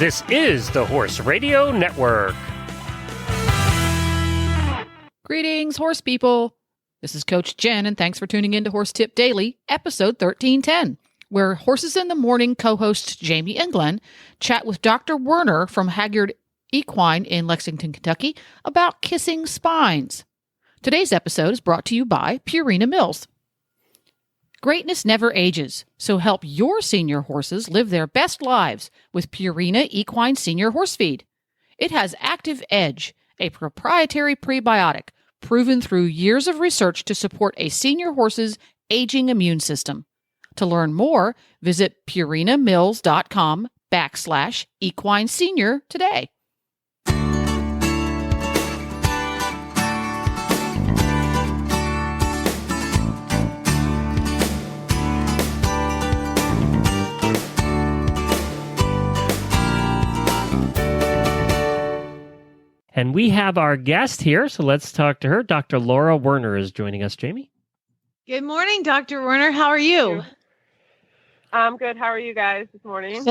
This is the Horse Radio Network. Greetings, horse people. This is Coach Jen, and thanks for tuning in to Horse Tip Daily, episode 1310, where Horses in the Morning co-hosts Jamie and Glenn chat with Dr. Werner from Hagyard Equine in Lexington, Kentucky, about kissing spines. Today's episode is brought to you by Purina Mills. Greatness never ages, so help your senior horses live their best lives with Purina Equine Senior Horse Feed. It has Active Edge, a proprietary prebiotic proven through years of research to support a senior horse's aging immune system. To learn more, visit purinamills.com/equine senior today. And we have our guest here, so let's talk to her. Dr. Laura Werner is joining us, Jamie. Good morning, Dr. Werner. How are you? I'm good. How are you guys this morning?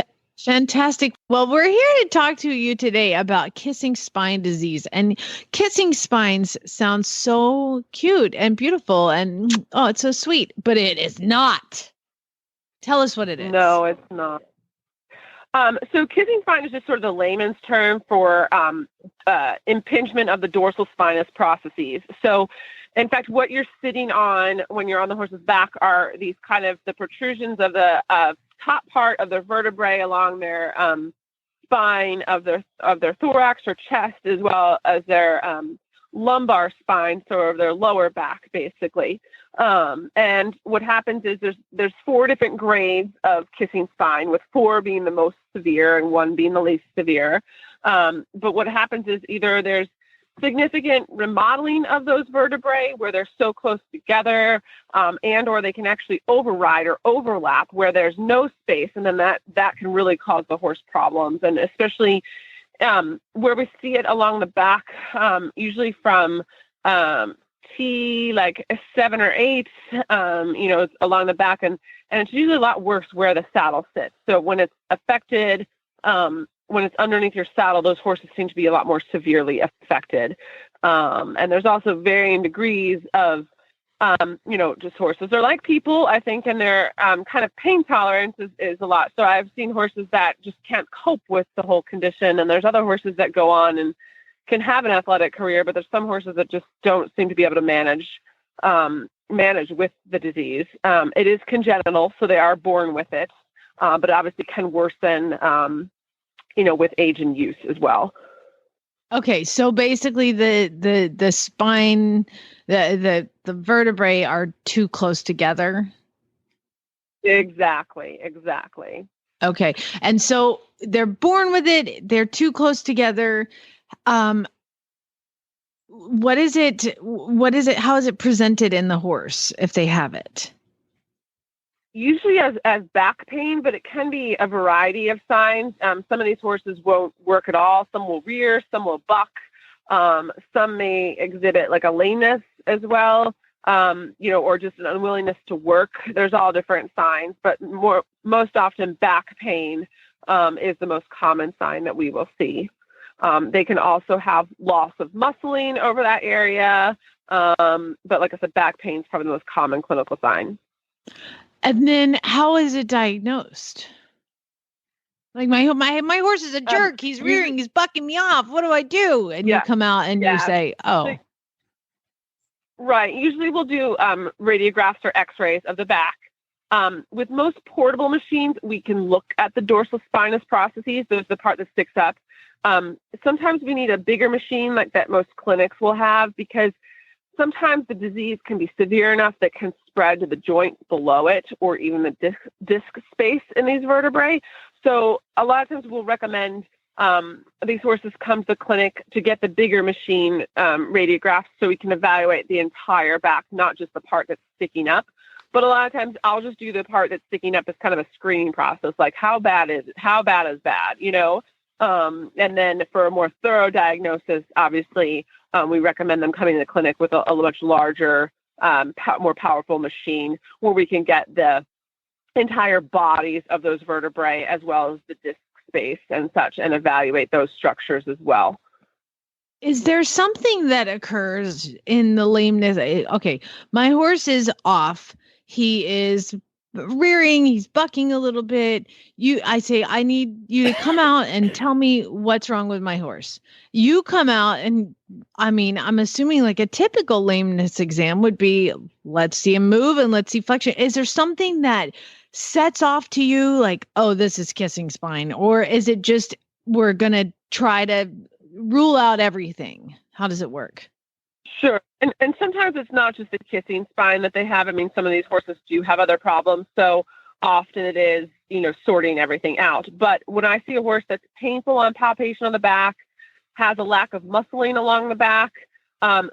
Fantastic. Well, we're here to talk to you today about kissing spine disease. And kissing spines sounds so cute and beautiful and, oh, it's so sweet, but it is not. Tell us what it is. No, it's not. So kissing spine is just sort of the layman's term for impingement of the dorsal spinous processes. So, in fact, what you're sitting on when you're on the horse's back are these kind of the protrusions of the top part of their vertebrae along their spine of their thorax or chest, as well as their lumbar spine, so of their lower back, basically. And what happens is there's 4 different grades of kissing spine, with 4 being the most severe and 1 being the least severe. But what happens is either there's significant remodeling of those vertebrae where they're so close together, and or they can actually override or overlap where there's no space, and then that can really cause the horse problems, and especially where we see it along the back, usually from T like 7 or 8, along the back, and it's usually a lot worse where the saddle sits. So when it's affected, when it's underneath your saddle, those horses seem to be a lot more severely affected. And there's also varying degrees of, just horses. They're like people, I think, and their kind of pain tolerance is a lot. So I've seen horses that just can't cope with the whole condition, and there's other horses that go on and can have an athletic career, but there's some horses that just don't seem to be able to manage with the disease. It is congenital, so they are born with it, but it obviously can worsen, with age and use as well. Okay, so basically the spine, the vertebrae are too close together. Exactly. Okay, and so they're born with it. They're too close together. What is it? How is it presented in the horse if they have it? Usually as back pain, but it can be a variety of signs. Some of these horses won't work at all. Some will rear, some will buck. Some may exhibit like a lameness as well, or just an unwillingness to work. There's all different signs, but most often back pain is the most common sign that we will see. They can also have loss of muscling over that area. But like I said, back pain is probably the most common clinical sign. And then how is it diagnosed? Like my horse is a jerk. He's rearing. He's bucking me off. What do I do? And you come out and you say, oh. Right. Usually we'll do radiographs or x-rays of the back. With most portable machines, we can look at the dorsal spinous processes. There's the part that sticks up. Sometimes we need a bigger machine like that most clinics will have, because sometimes the disease can be severe enough that can spread to the joint below it, or even the disc space in these vertebrae. So a lot of times we'll recommend these horses come to the clinic to get the bigger machine radiographs, so we can evaluate the entire back, not just the part that's sticking up. But a lot of times I'll just do the part that's sticking up as kind of a screening process, like how bad is it? How bad is bad? And then for a more thorough diagnosis, obviously, we recommend them coming to the clinic with a much larger, more powerful machine where we can get the entire bodies of those vertebrae as well as the disc space and such, and evaluate those structures as well. Is there something that occurs in the lameness? Okay, my horse is off. He is rearing, he's bucking a little bit. I say, I need you to come out and tell me what's wrong with my horse. You come out, and I'm assuming like a typical lameness exam would be, let's see him move and let's see flexion. Is there something that sets off to you like, oh, this is kissing spine? Or is it just, we're going to try to rule out everything? How does it work? Sure. And sometimes it's not just the kissing spine that they have. I mean, some of these horses do have other problems. So often it is, sorting everything out. But when I see a horse that's painful on palpation on the back, has a lack of muscling along the back,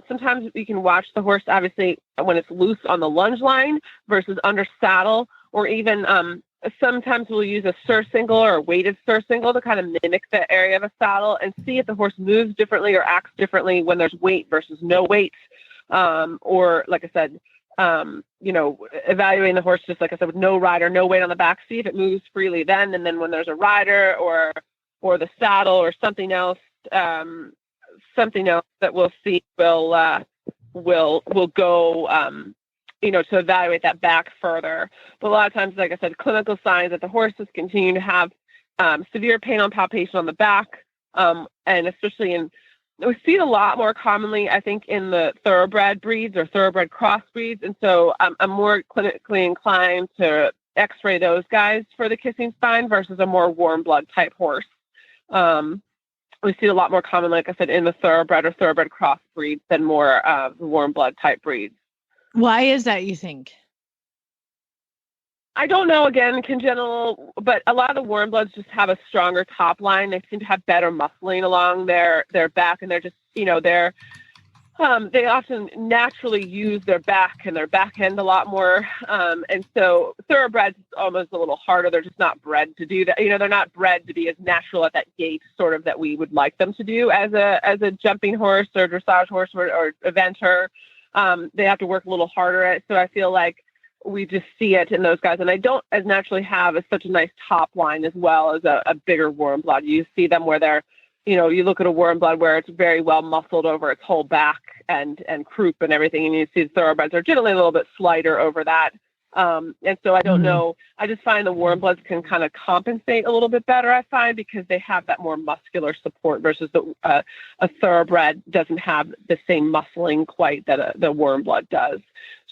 sometimes you can watch the horse, obviously, when it's loose on the lunge line versus under saddle, or even sometimes we'll use a surcingle or a weighted surcingle to kind of mimic the area of a saddle and see if the horse moves differently or acts differently when there's weight versus no weight. Or like I said, evaluating the horse, just like I said, with no rider, no weight on the back, see if it moves freely then. And then when there's a rider or the saddle or something else that we'll see will go, to evaluate that back further. But a lot of times, like I said, clinical signs that the horse is continuing to have severe pain on palpation on the back, and especially we see it a lot more commonly, I think, in the thoroughbred breeds or thoroughbred cross breeds. And so I'm more clinically inclined to x-ray those guys for the kissing spine versus a more warm blood type horse. We see it a lot more common, like I said, in the thoroughbred or thoroughbred cross breeds than more warm blood type breeds. Why is that, you think? I don't know, again, congenital, but a lot of the warm bloods just have a stronger top line. They seem to have better muscling along their back, and they're just, they often naturally use their back and their back end a lot more. And so thoroughbreds almost a little harder. They're just not bred to do that. They're not bred to be as natural at that gait sort of that we would like them to do as a jumping horse or dressage horse or eventer. They have to work a little harder at it. So I feel like we just see it in those guys. And I don't as naturally have such a nice top line as well as a bigger warm blood. You see them where they're, you look at a warm blood where it's very well muscled over its whole back and croup and everything. And you see the thoroughbreds are generally a little bit slighter over that. And so I don't know. I just find the warm bloods can kind of compensate a little bit better, I find, because they have that more muscular support versus a thoroughbred doesn't have the same muscling quite that the warm blood does.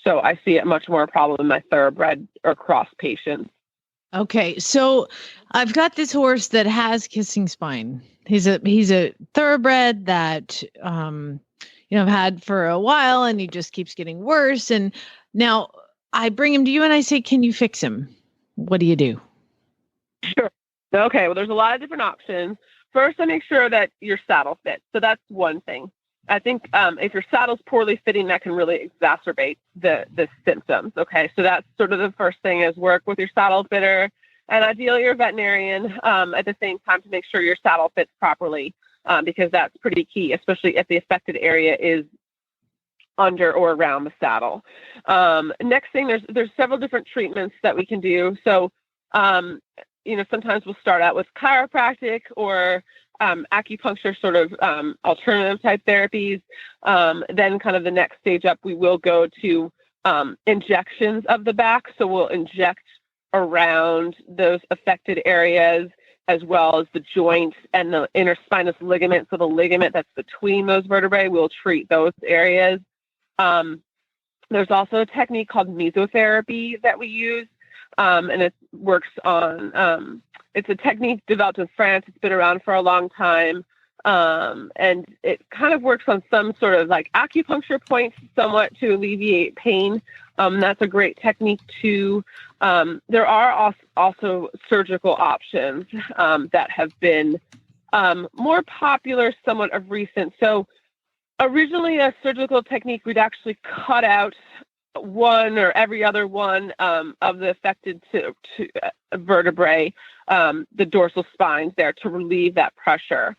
So I see it much more a problem in my thoroughbred or cross patients. Okay, so I've got this horse that has kissing spine. He's a thoroughbred that I've had for a while, and he just keeps getting worse. And now I bring him to you and I say, can you fix him? What do you do? Sure. Okay. Well, there's a lot of different options. First, I make sure that your saddle fits. So that's one thing. I think if your saddle's poorly fitting, that can really exacerbate the symptoms. Okay. So that's sort of the first thing, is work with your saddle fitter and ideally your veterinarian at the same time to make sure your saddle fits properly, because that's pretty key, especially if the affected area is under or around the saddle. Next thing, there's several different treatments that we can do. So, sometimes we'll start out with chiropractic or acupuncture, sort of alternative type therapies. Then kind of the next stage up, we will go to injections of the back. So we'll inject around those affected areas, as well as the joints and the interspinous ligament. So the ligament that's between those vertebrae, we'll treat those areas. There's also a technique called mesotherapy that we use, and it works on, it's a technique developed in France. It's been around for a long time, and it kind of works on some sort of like acupuncture points somewhat to alleviate pain. That's a great technique too. There are also surgical options that have been more popular somewhat of recent. So originally, a surgical technique, we'd actually cut out one or every other one of the affected vertebrae, the dorsal spines there, to relieve that pressure.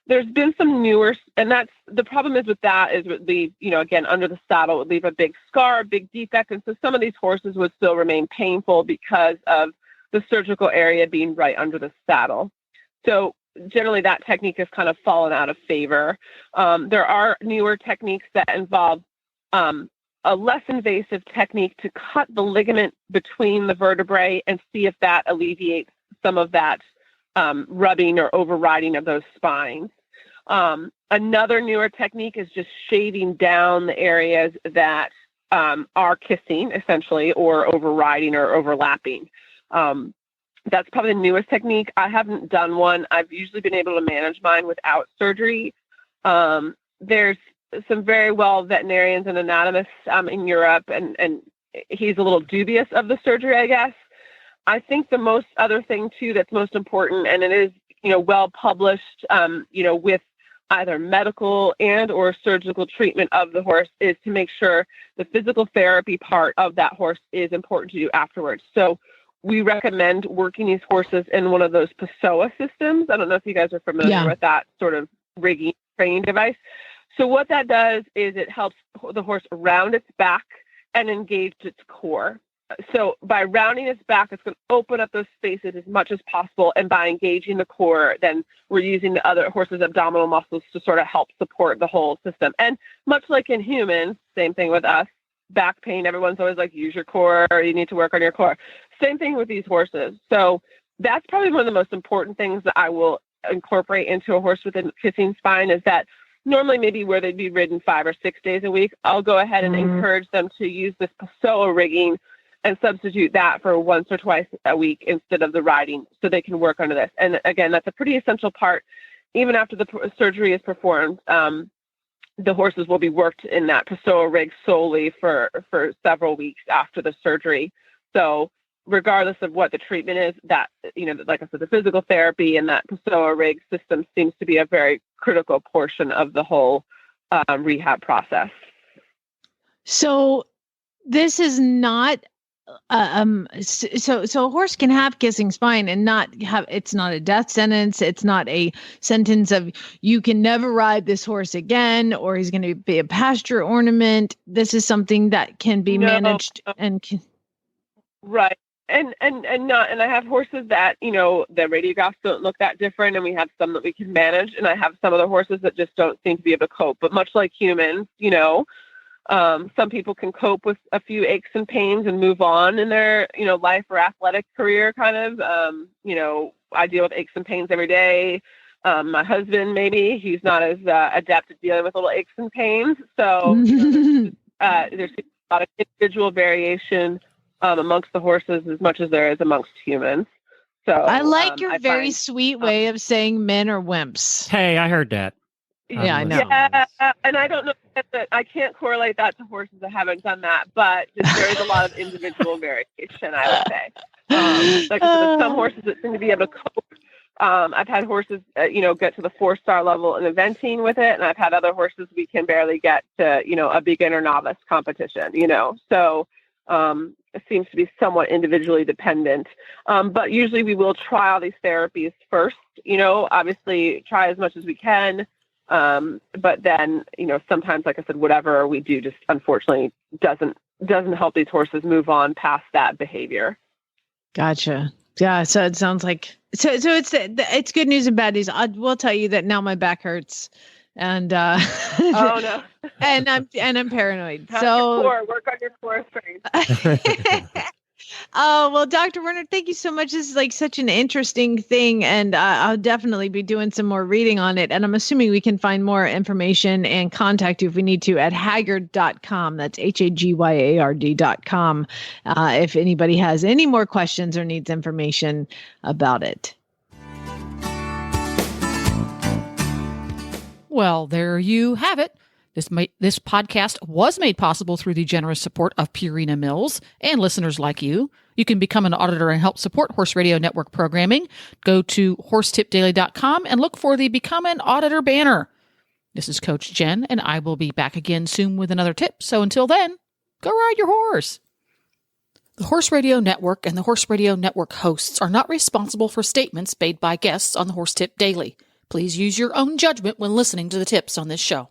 There's been some newer, and that's the problem is with that is it would leave, again, under the saddle, it would leave a big scar, a big defect. And so some of these horses would still remain painful because of the surgical area being right under the saddle. So generally that technique has kind of fallen out of favor. There are newer techniques that involve a less invasive technique to cut the ligament between the vertebrae and see if that alleviates some of that rubbing or overriding of those spines. Another newer technique is just shaving down the areas that are kissing, essentially, or overriding or overlapping. That's probably the newest technique. I haven't done one. I've usually been able to manage mine without surgery. There's some very well veterinarians and anatomists in Europe, and he's a little dubious of the surgery, I guess. I think the most other thing too that's most important, and it is well published, with either medical and or surgical treatment of the horse, is to make sure the physical therapy part of that horse is important to do afterwards. So we recommend working these horses in one of those Pessoa systems. I don't know if you guys are familiar with that sort of rigging training device. So what that does is it helps the horse round its back and engage its core. So by rounding its back, it's going to open up those spaces as much as possible. And by engaging the core, then we're using the other horse's abdominal muscles to sort of help support the whole system. And much like in humans, same thing with us, back pain, everyone's always like, use your core, or you need to work on your core. Same thing with these horses. So that's probably one of the most important things that I will incorporate into a horse with a kissing spine, is that normally maybe where they'd be ridden 5 or 6 days a week, I'll go ahead and encourage them to use this Pessoa rigging and substitute that for once or twice a week instead of the riding, so they can work under this. And again, that's a pretty essential part. Even after the surgery is performed, the horses will be worked in that Pessoa rig solely for several weeks after the surgery. So regardless of what the treatment is, that, like I said, the physical therapy and that Pessoa rig system seems to be a very critical portion of the whole rehab process. So this is not so a horse can have kissing spine and not have, it's not a death sentence. It's not a sentence of you can never ride this horse again, or he's going to be a pasture ornament. This is something that can be managed and can. Right. And I have horses that, the radiographs don't look that different, and we have some that we can manage, and I have some other horses that just don't seem to be able to cope. But much like humans, some people can cope with a few aches and pains and move on in their, life or athletic career kind of. I deal with aches and pains every day. My husband, maybe, he's not as adept at dealing with little aches and pains. So there's a lot of individual variation amongst the horses as much as there is amongst humans. So I like your very sweet way of saying men are wimps. Hey, I heard that. Yeah, I know. Yeah, and I don't know that I can't correlate that to horses that haven't done that, but there is a lot of individual variation, I would say. Like I said, there's some horses that seem to be able to cope. I've had horses, get to the 4-star level in eventing with it, and I've had other horses we can barely get to, a beginner novice competition. So it seems to be somewhat individually dependent. But usually we will try all these therapies first. Obviously try as much as we can. But then, sometimes, like I said, whatever we do just unfortunately doesn't help these horses move on past that behavior. Gotcha. Yeah. So it sounds like, so it's good news and bad news. I will tell you that now my back hurts, and, oh no. and I'm paranoid. Work on your core strength. Oh, well, Dr. Werner, thank you so much. This is like such an interesting thing, and I'll definitely be doing some more reading on it. And I'm assuming we can find more information and contact you if we need to at Hagyard.com. That's Hagyard.com. If anybody has any more questions or needs information about it. Well, there you have it. This podcast was made possible through the generous support of Purina Mills and listeners like you. You can become an auditor and help support Horse Radio Network programming. Go to horsetipdaily.com and look for the Become an Auditor banner. This is Coach Jen, and I will be back again soon with another tip. So until then, go ride your horse. The Horse Radio Network and the Horse Radio Network hosts are not responsible for statements made by guests on the Horse Tip Daily. Please use your own judgment when listening to the tips on this show.